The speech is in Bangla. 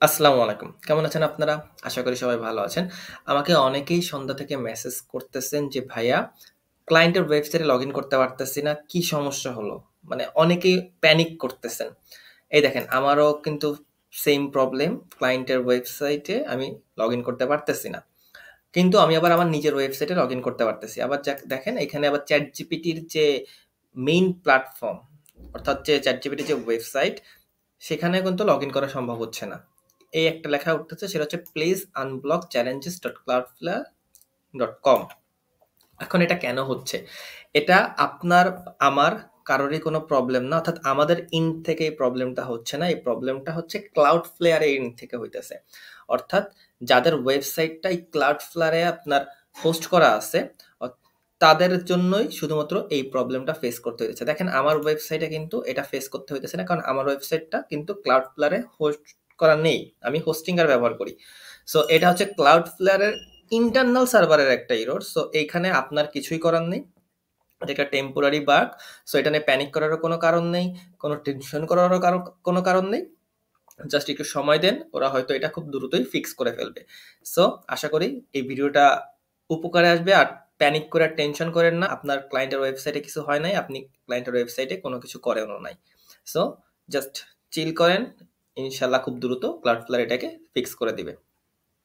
আসসালামু আলাইকুম। কেমন আছেন আপনারা? আশা করি সবাই ভালো আছেন। আমাকে অনেকেই সন্ধ্যা থেকে মেসেজ করতেছেন যে, "ভাইয়া ক্লায়েন্টের ওয়েবসাইটে লগইন করতে পারতেছি না। কি সমস্যা হলো?" মানে অনেকেই প্যানিক করতেছেন। এই দেখেন আমারও কিন্তু সেইম প্রবলেম। ক্লায়েন্টের ওয়েবসাইটে আমি লগইন করতে পারতেছি না। কিন্তু আমি আবার আমার নিজের ওয়েবসাইটে লগইন করতে পারতেছি। আবার দেখেন এখানে আবার ChatGPT-র যে মেইন প্ল্যাটফর্ম অর্থাৎ যে ChatGPT যে ওয়েবসাইট সেখানে কিন্তু লগইন করা সম্ভব হচ্ছে না। এই একটা লেখা উঠতেছে সেটা হচ্ছে প্লিজ আনব্লক challenges.cloudflare.com। এখন এটা কেন হচ্ছে? এটা আপনার আমার কারোরই কোনো প্রবলেম না। অর্থাৎ আমাদের ইন্ড থেকে এই প্রবলেমটা হচ্ছে না। এই প্রবলেমটা হচ্ছে Cloudflare এর ইন্ড থেকে হইতেছে। অর্থাৎ যাদের ওয়েবসাইটটা এই Cloudflare এ আপনার হোস্ট করা আছে, তাদের জন্যই শুধুমাত্র এই প্রবলেমটা ফেস করতে হইতেছে। দেখেন আমার ওয়েবসাইটে কিন্তু এটা ফেস করতে হইতেছে না। কারণ আমার ওয়েবসাইটটা কিন্তু Cloudflare এ হোস্ট করা নেই। আমি হোস্টিংয়ার ব্যবহার করি। সো এটা হচ্ছে Cloudflare এর ইন্টারনাল সার্ভারের একটা এরর। সো এইখানে আপনার কিছুই করার নেই। এটা একটা টেম্পোরারি বাগ। সো এটা নিয়ে প্যানিক করারও কোনো কারণ নেই। কোনো টেনশন করারও কোনো কারণ নেই। জাস্ট একটু সময় দেন। ওরা হয়তো এটা খুব দ্রুতই ফিক্স করে ফেলবে। সো আশা করি এই ভিডিওটা উপকারে আসবে। আর প্যানিক করে আর টেনশন করেন না। আপনার ক্লায়েন্টের ওয়েবসাইটে কিছু হয় নাই। আপনি ক্লায়েন্টের ওয়েবসাইটে কোনো কিছু করেনও নাই। সো জাস্ট চিল করেন। ইনশাআল্লাহ খুব দ্রুত Cloudflare এটাকে ফিক্স করে দিবে।